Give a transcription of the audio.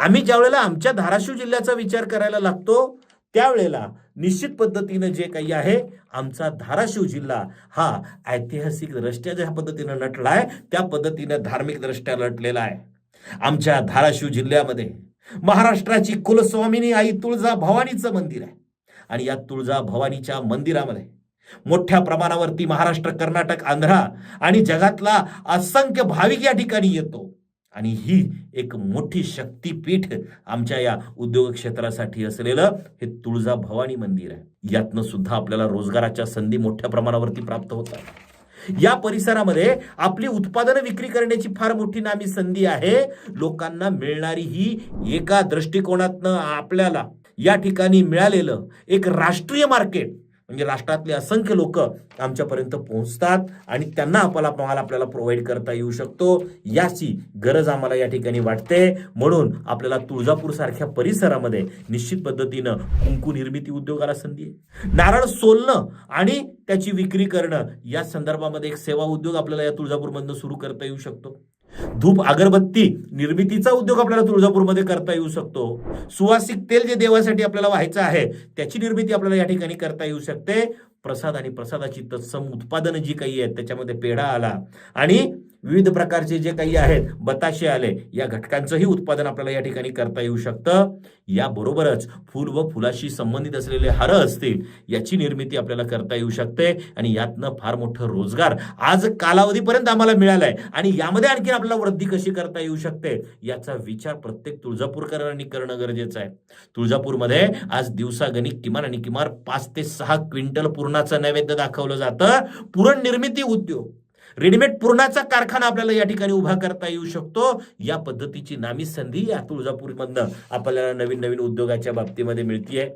आम्ही ज्या वेळेला आमच्या धाराशिव जिल्ह्याचा विचार करायला लागतो त्यावेळेला निश्चित पद्धतीनं जे काही आहे आमचा धाराशिव जिल्हा हा ऐतिहासिक दृष्ट्या ज्या पद्धतीनं नटलाय त्या पद्धतीनं धार्मिक दृष्ट्या नटलेला आहे. आमच्या धाराशिव जिल्ह्यामध्ये महाराष्ट्राची कुलस्वामिनी आई तुळजा भवानीचं मंदिर आहे आणि या तुळजा भवानीच्या मंदिरामध्ये मोठ्या प्रमाणावरती महाराष्ट्र, कर्नाटक, आंध्रा आणि जगातला असंख्य भाविक या ठिकाणी येतो आणि ही एक मोठी शक्तीपीठ आमच्या या उद्योग क्षेत्रासाठी असलेलं हे तुळजा भवानी मंदिर आहे. यातनं सुद्धा आपल्याला रोजगाराच्या संधी मोठ्या प्रमाणावरती प्राप्त होतात. या परिसरामध्ये आपली उत्पादनं विक्री करण्याची फार मोठी नामी संधी आहे. लोकांना मिळणारी ही एका दृष्टिकोनातनं आपल्याला या ठिकाणी मिळालेलं एक राष्ट्रीय मार्केट म्हणजे राष्ट्रातले असंख्य लोक आमच्यापर्यंत पोहोचतात आणि त्यांना आपल्याला प्रोव्हाइड करता येऊ शकतो. याची गरज आम्हाला या ठिकाणी वाटते. म्हणून आपल्याला तुळजापूर सारख्या परिसरामध्ये निश्चित पद्धतीनं कुंकू निर्मिती उद्योगाला संधी आहे. नारळ सोलणं आणि त्याची विक्री करणं या संदर्भामध्ये एक सेवा उद्योग आपल्याला या तुळजापूरमधनं सुरू करता येऊ शकतो. धूप अगरबत्ती निर्मितीचा उद्योग आपल्याला तुळजापूरमध्ये करता येऊ शकतो. सुवासिक तेल जे देवासाठी आपल्याला व्हायचं आहे त्याची निर्मिती आपल्याला या ठिकाणी करता येऊ शकते. प्रसाद आणि प्रसादाची तत्सम उत्पादनं जी काही आहेत त्याच्यामध्ये पेढा आला आणि विविध प्रकारचे जे काही आहेत बताशे आले या घटकांचंही उत्पादन आपल्याला या ठिकाणी करता येऊ शकतं. याबरोबरच फूल व फुलाशी संबंधित असलेले हार असतील याची निर्मिती आपल्याला करता येऊ शकते आणि यातनं फार मोठं रोजगार आज कालावधीपर्यंत आम्हाला मिळालाय आणि यामध्ये आणखी आपल्याला वृद्धी कशी करता येऊ शकते याचा विचार प्रत्येक तुळजापूरकरांनी करणं गरजेचं आहे. तुळजापूरमध्ये आज दिवसागणिक किमान आणि किमान 5 ते 6 क्विंटल पुरणाचं नैवेद्य दाखवलं जातं. पुरण निर्मिती उद्योग, रेडीमेड पुरणाचा कारखाना आपल्याला या ठिकाणी उभा करता येऊ शकतो. या पद्धतीची नामी संधी या तुळजापूरमधनं आपल्याला नवीन नवीन उद्योगाच्या बाबतीमध्ये मिळतीये.